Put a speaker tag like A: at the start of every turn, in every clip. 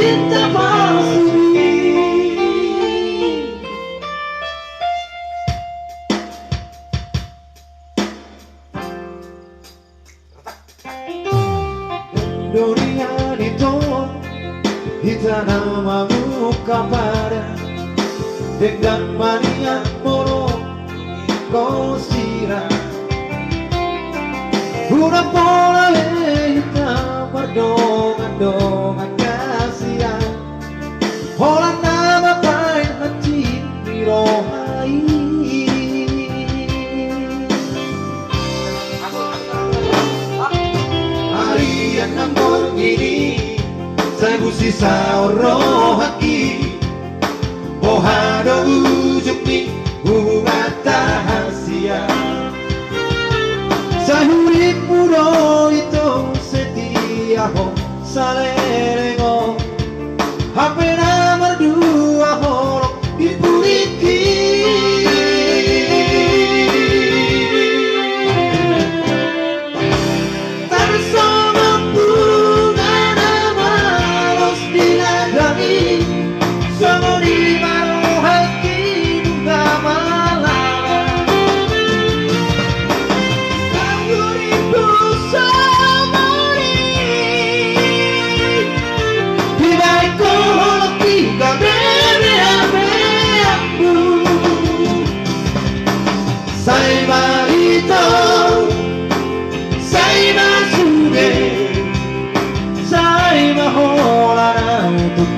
A: cinta palsu. Durian itu namamu kapada dengan mania moro kau sirah una pola hitam berdongan-dongan kasihan hola nama pain hati birohai harian nambol gini saya sisa roh haki Ohado ujuk ni hubungan rahasia Sahuri puro itu setia ho Salerengo Hapena berdua horok dipuriki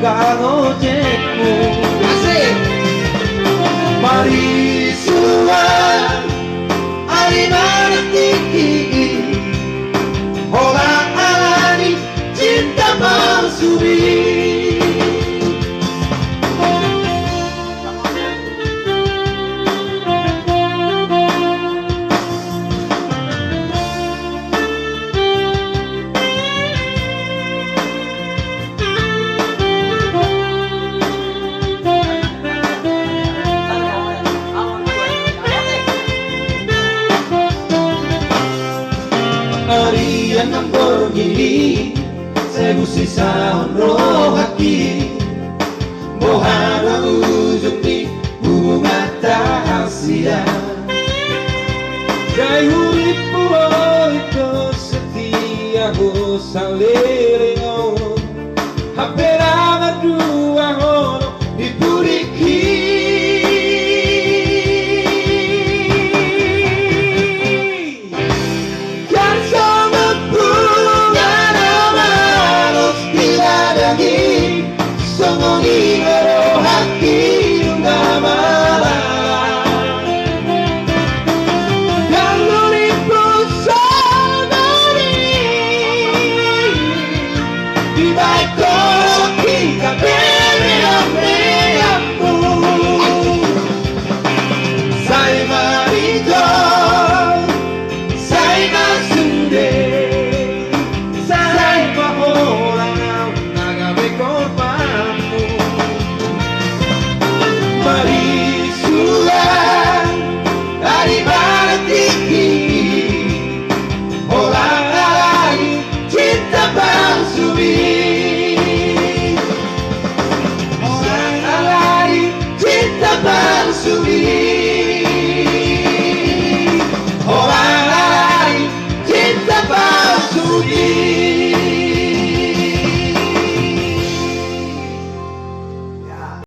A: Kalau cekmu asik mari suan ari martiki orang alani cinta palsu. Harian nambor gini Sebu sisa roh haki Mohana ujung di hubungan rahasia Jai hurip itu setia ho salerengo Hapera berdua hono dipuriki Songoni baru hati nggak malah kalau lipu songoni di baik